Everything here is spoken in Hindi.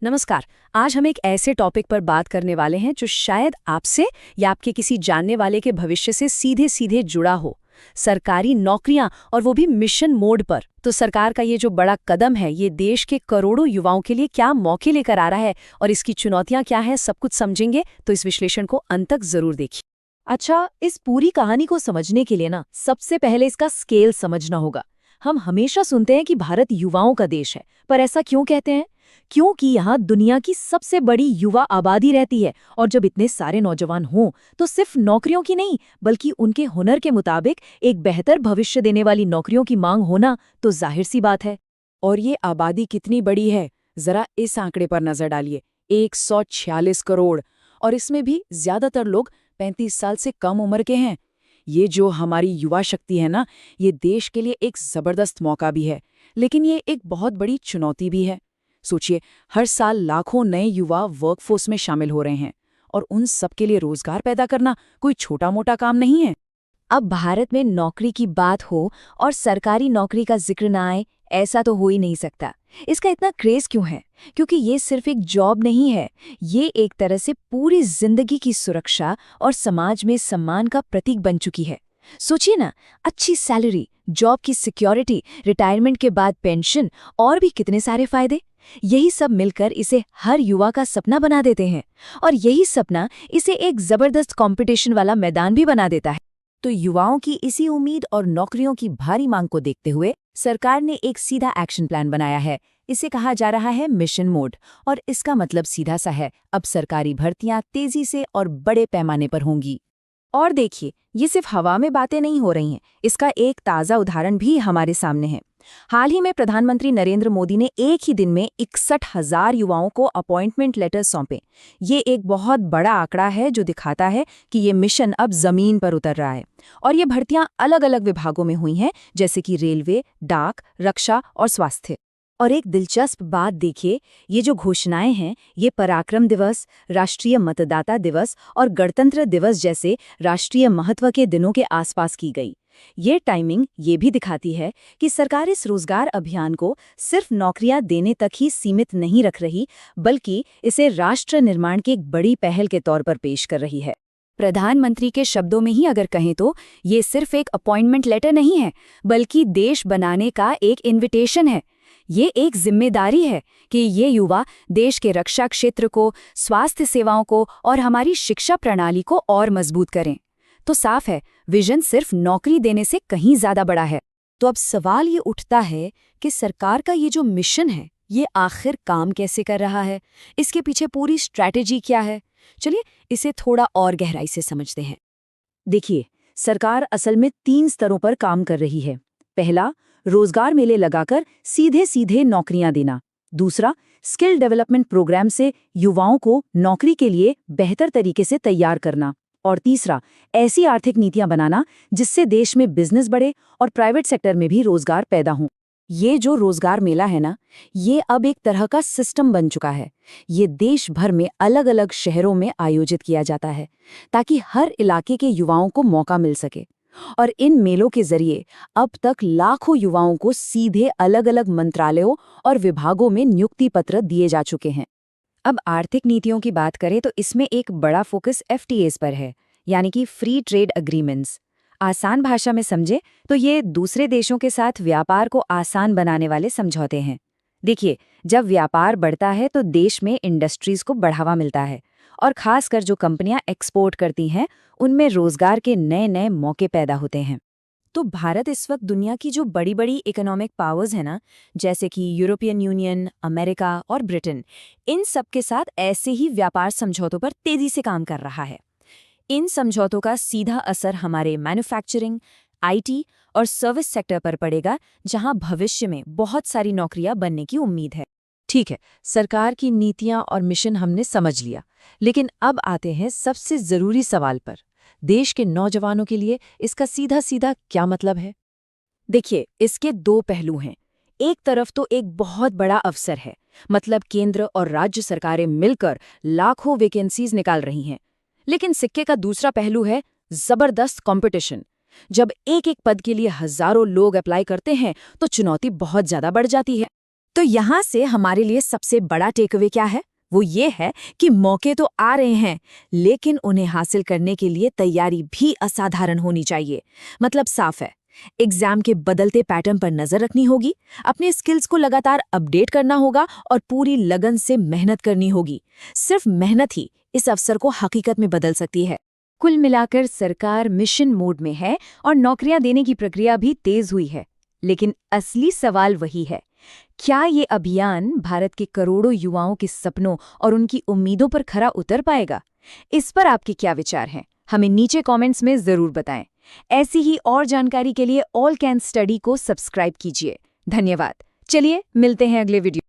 नमस्कार। आज हम एक ऐसे टॉपिक पर बात करने वाले हैं जो शायद आपसे या आपके किसी जानने वाले के भविष्य से सीधे सीधे जुड़ा हो। सरकारी नौकरियां, और वो भी मिशन मोड पर। तो सरकार का ये जो बड़ा कदम है, ये देश के करोड़ों युवाओं के लिए क्या मौके लेकर आ रहा है और इसकी चुनौतियां क्या हैं, सब कुछ समझेंगे। तो इस विश्लेषण को अंत तक जरूर देखिए। अच्छा, इस पूरी कहानी को समझने के लिए ना सबसे पहले इसका स्केल समझना होगा। हम हमेशा सुनते हैं कि भारत युवाओं का देश है, पर ऐसा क्यों कहते हैं? क्योंकि यहाँ दुनिया की सबसे बड़ी युवा आबादी रहती है, और जब इतने सारे नौजवान हों तो सिर्फ नौकरियों की नहीं बल्कि उनके हुनर के मुताबिक एक बेहतर भविष्य देने वाली नौकरियों की मांग होना तो जाहिर सी बात है। और ये आबादी कितनी बड़ी है, जरा इस आंकड़े पर नजर डालिए। 146 करोड़, और इसमें भी ज्यादातर लोग 35 साल से कम उम्र के हैं। ये जो हमारी युवा शक्ति है ना, ये देश के लिए एक जबरदस्त मौका भी है, लेकिन ये एक बहुत बड़ी चुनौती भी है। सोचिए, हर साल लाखों नए युवा वर्कफोर्स में शामिल हो रहे हैं, और उन सबके लिए रोजगार पैदा करना कोई छोटा मोटा काम नहीं है। अब भारत में नौकरी की बात हो और सरकारी नौकरी का जिक्र ना आए, ऐसा तो हो ही नहीं सकता। इसका इतना क्रेज क्यों है? क्योंकि ये सिर्फ एक जॉब नहीं है, ये एक तरह से पूरी जिंदगी की सुरक्षा और समाज में सम्मान का प्रतीक बन चुकी है। सोचिए ना, अच्छी सैलरी, जॉब की सिक्योरिटी, रिटायरमेंट के बाद पेंशन और भी कितने सारे फायदे। यही सब मिलकर इसे हर युवा का सपना बना देते हैं, और यही सपना इसे एक जबरदस्त कंपटीशन वाला मैदान भी बना देता है। तो युवाओं की इसी उम्मीद और नौकरियों की भारी मांग को देखते हुए सरकार ने एक सीधा एक्शन प्लान बनाया है। इसे कहा जा रहा है मिशन मोड, और इसका मतलब सीधा सा है, अब सरकारी भर्तियां तेजी से और बड़े पैमाने पर होंगी। और देखिए, ये सिर्फ हवा में बातें नहीं हो रही हैं, इसका एक ताज़ा उदाहरण भी हमारे सामने है। हाल ही में प्रधानमंत्री नरेंद्र मोदी ने एक ही दिन में 61,000 युवाओं को अपॉइंटमेंट लेटर सौंपे। ये एक बहुत बड़ा आंकड़ा है जो दिखाता है कि ये मिशन अब जमीन पर उतर रहा है। और ये भर्तियां अलग अलग विभागों में हुई हैं, जैसे कि रेलवे, डाक, रक्षा और स्वास्थ्य। और एक दिलचस्प बात देखिए, ये जो घोषणाएं हैं, ये पराक्रम दिवस, राष्ट्रीय मतदाता दिवस और गणतंत्र दिवस जैसे राष्ट्रीय महत्व के दिनों के आसपास की गई। ये टाइमिंग ये भी दिखाती है कि सरकार इस रोजगार अभियान को सिर्फ नौकरियां देने तक ही सीमित नहीं रख रही, बल्कि इसे राष्ट्र निर्माण की एक बड़ी पहल के तौर पर पेश कर रही है। प्रधानमंत्री के शब्दों में ही अगर कहें तो ये सिर्फ एक अपॉइंटमेंट लेटर नहीं है, बल्कि देश बनाने का एक इन्विटेशन है। ये एक जिम्मेदारी है कि ये युवा देश के रक्षा क्षेत्र को, स्वास्थ्य सेवाओं को और हमारी शिक्षा प्रणाली को और मजबूत करें। तो साफ है, विजन सिर्फ नौकरी देने से कहीं ज्यादा बड़ा है। तो अब सवाल ये उठता है कि सरकार का ये जो मिशन है, ये आखिर काम कैसे कर रहा है? इसके पीछे पूरी स्ट्रैटेजी क्या है? चलिए इसे थोड़ा और गहराई से समझते हैं। देखिए, सरकार असल में 3 स्तरों पर काम कर रही है। पहला, रोजगार मेले लगाकर सीधे सीधे नौकरियां देना। दूसरा, स्किल डेवलपमेंट प्रोग्राम से युवाओं को नौकरी के लिए बेहतर तरीके से तैयार करना। और तीसरा, ऐसी आर्थिक नीतियां बनाना जिससे देश में बिजनेस बढ़े और प्राइवेट सेक्टर में भी रोजगार पैदा हो। ये जो रोजगार मेला है ना, ये अब एक तरह का सिस्टम बन चुका है। ये देश भर में अलग अलग शहरों में आयोजित किया जाता है, ताकि हर इलाके के युवाओं को मौका मिल सके। और इन मेलों के जरिए अब तक लाखों युवाओं को सीधे अलग अलग मंत्रालयों और विभागों में नियुक्ति पत्र दिए जा चुके हैं। अब आर्थिक नीतियों की बात करें तो इसमें एक बड़ा फोकस FTAs पर है, यानी कि फ्री ट्रेड अग्रीमेंट्स। आसान भाषा में समझे तो ये दूसरे देशों के साथ व्यापार को आसान बनाने वाले समझौते हैं। देखिए, जब व्यापार बढ़ता है तो देश में इंडस्ट्रीज को बढ़ावा मिलता है, और खासकर जो कंपनियां एक्सपोर्ट करती हैं, उनमें रोजगार के नए नए मौके पैदा होते हैं। तो भारत इस वक्त दुनिया की जो बड़ी बड़ी इकोनॉमिक पावर्स है ना, जैसे कि यूरोपियन यूनियन, अमेरिका और ब्रिटेन, इन सब के साथ ऐसे ही व्यापार समझौतों पर तेजी से काम कर रहा है। इन समझौतों का सीधा असर हमारे मैन्युफैक्चरिंग, IT और सर्विस सेक्टर पर पड़ेगा, जहां भविष्य में बहुत सारी नौकरियां बनने की उम्मीद है। ठीक है, सरकार की नीतियां और मिशन हमने समझ लिया, लेकिन अब आते हैं सबसे जरूरी सवाल पर। देश के नौजवानों के लिए इसका सीधा सीधा क्या मतलब है? देखिए, इसके 2 पहलू हैं। एक तरफ तो एक बहुत बड़ा अवसर है, मतलब केंद्र और राज्य सरकारें मिलकर लाखों वैकेंसीज निकाल रही हैं। लेकिन सिक्के का दूसरा पहलू है जबरदस्त कंपटीशन। जब एक एक पद के लिए हजारों लोग अप्लाई करते हैं तो चुनौती बहुत ज्यादा बढ़ जाती है। तो यहाँ से हमारे लिए सबसे बड़ा टेकअवे क्या है? वो ये है कि मौके तो आ रहे हैं, लेकिन उन्हें हासिल करने के लिए तैयारी भी असाधारण होनी चाहिए। मतलब साफ है, एग्जाम के बदलते पैटर्न पर नजर रखनी होगी, अपने स्किल्स को लगातार अपडेट करना होगा और पूरी लगन से मेहनत करनी होगी। सिर्फ मेहनत ही इस अवसर को हकीकत में बदल सकती है। कुल मिलाकर सरकार मिशन मोड में है और नौकरियां देने की प्रक्रिया भी तेज हुई है। लेकिन असली सवाल वही है, क्या ये अभियान भारत के करोड़ों युवाओं के सपनों और उनकी उम्मीदों पर खरा उतर पाएगा? इस पर आपके क्या विचार हैं? हमें नीचे कमेंट्स में जरूर बताएं। ऐसी ही और जानकारी के लिए ऑल कैन स्टडी को सब्सक्राइब कीजिए। धन्यवाद। चलिए मिलते हैं अगले वीडियो।